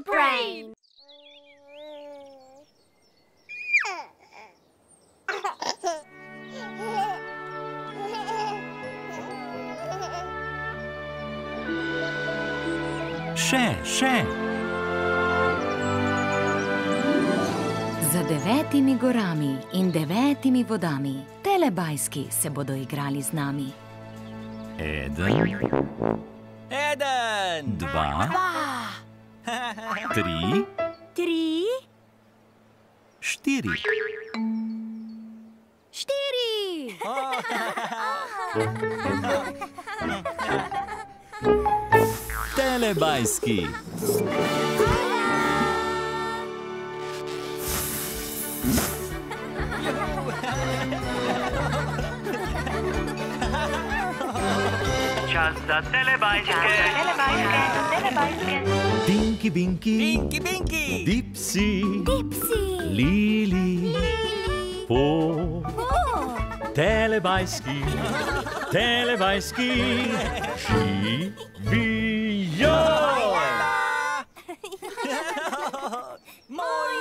brain. Še. Za 9 gorami in 9 vodami Telebajski se bodo igrali z nami. 1, 1, 2, 3, 4. 4. Telebajski. Čas za telebajske. Dinky Binky, Binky, Binky. Dipsy, Lili, Po. Telebajski, živijo! Moj.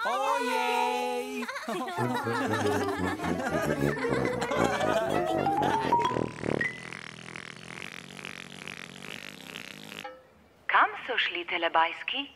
Ojej. Kam so šli Telebajski?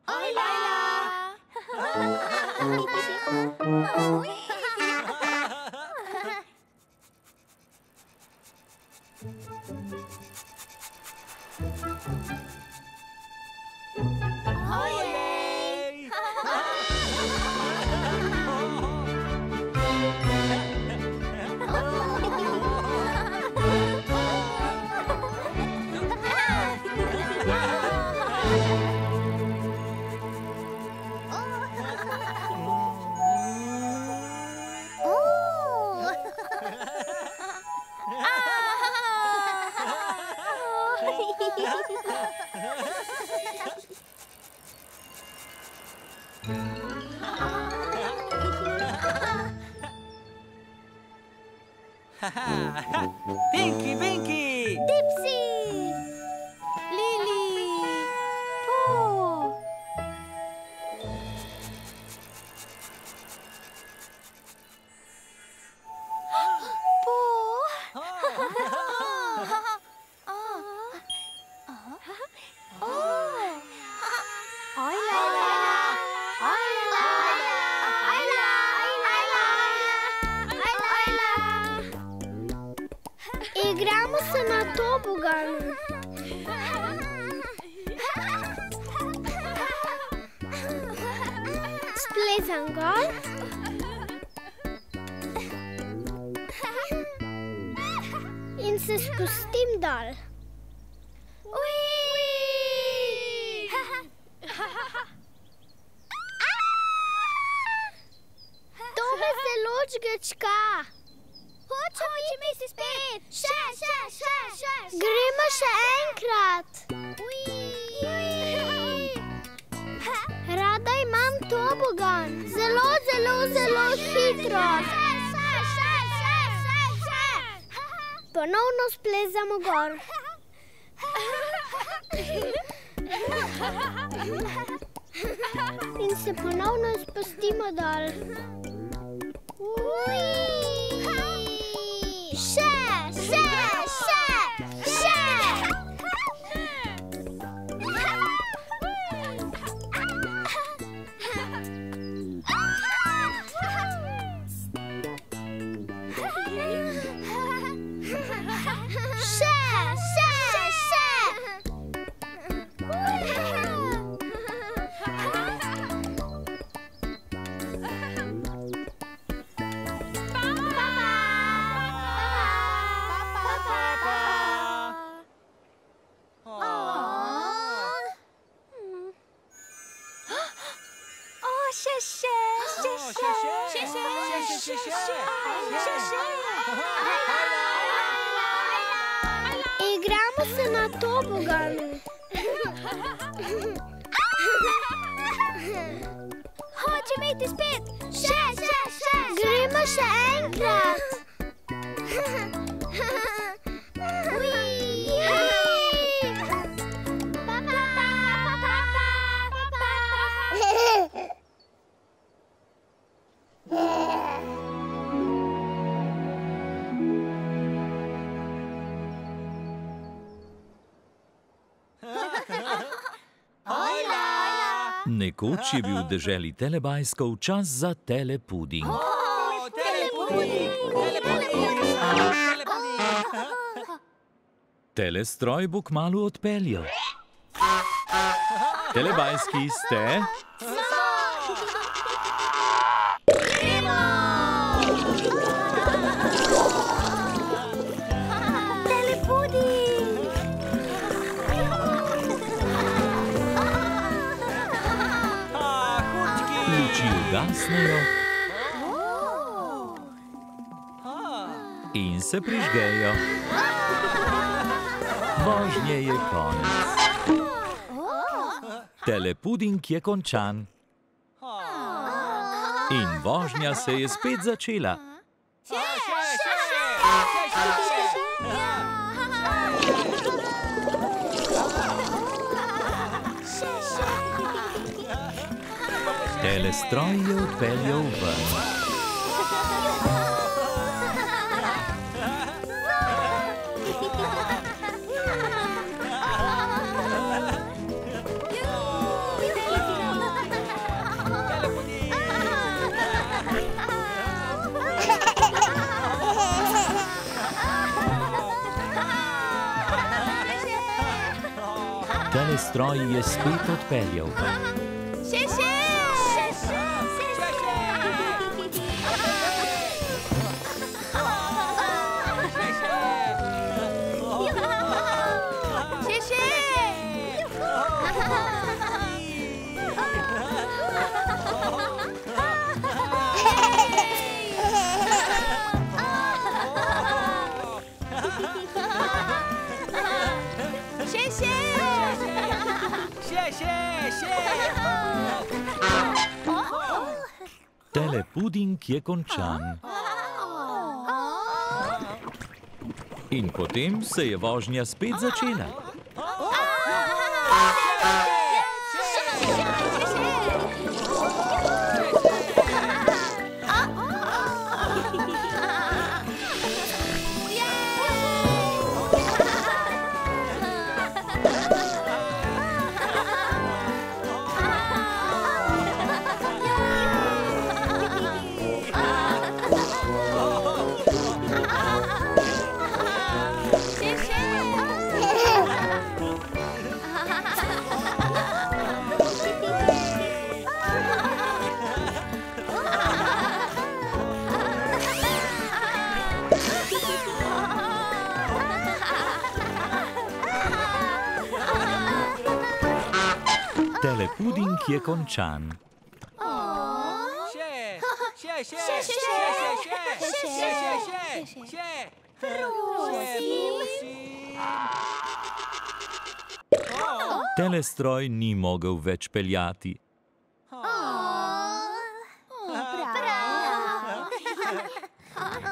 Hojla! Binky, Binky. Dipsy, Lili, Po. Igramo se na toboganu. Splezam gor. In se spustim dol. To me zelo žgečka. Hočem iti spet. Še. Gremo še enkrat. Rada imam tobogan. Zelo hitro. Ponovno splezamo gor. In se ponovno spustimo dol. Še. Igramo se na toboganu. Hočem iti spet. Še. Gremo še enkrat. Nekoč je bil v deželi Telebajskov čas za telepuding. Telestroj bo kmalu odpeljal. Telebajski ste? Luči ugasnejo in se prižgejo. Vožnje je konec. Telepuding je končan. In vožnja se je spet začela. Telestroj je odpeljal ven. Telestroj je spet odpeljal ven. Telepuding je končan. In potem se je vožnja spet začela. Telepuding je končan. Telestroj ni mogel več peljati.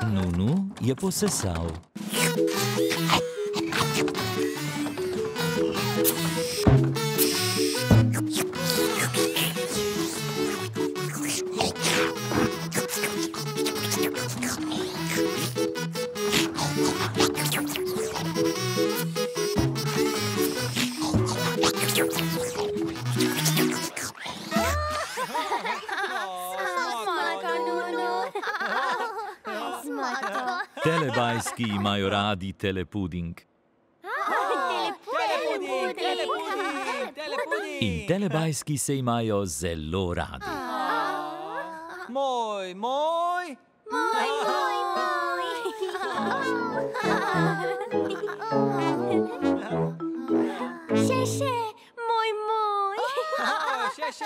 Nunu je posesal. Telebajski imajo radi telepuding. In telebajski se imajo zelo radi. Moj. Še, moj. Še,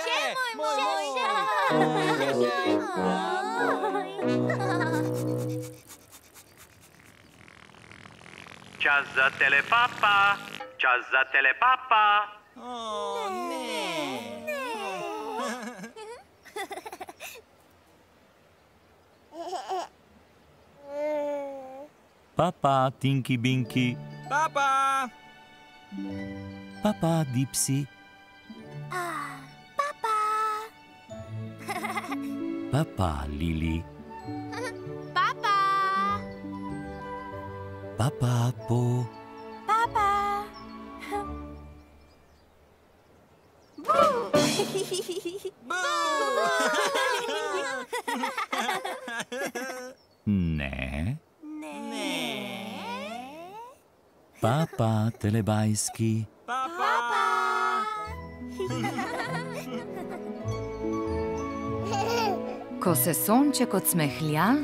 moj. Čas za telepapa. Čas za telepapa. O, ne. Papa, Tinky Binky. Papa. Papa, Dipsy. Papa. Papa, Lili. Papa. Papa, Po. Papa. Ne. Ne. Papa, Telebajski. Papa. Ko se sonček odsmehlja,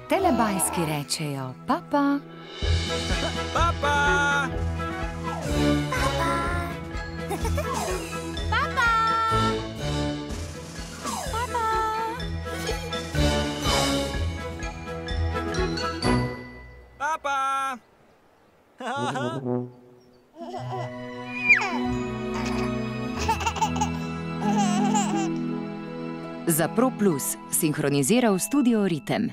telebajski rečejo papa. Papa. Papa. Za Pro Plus sinhroniziral studio Ritem.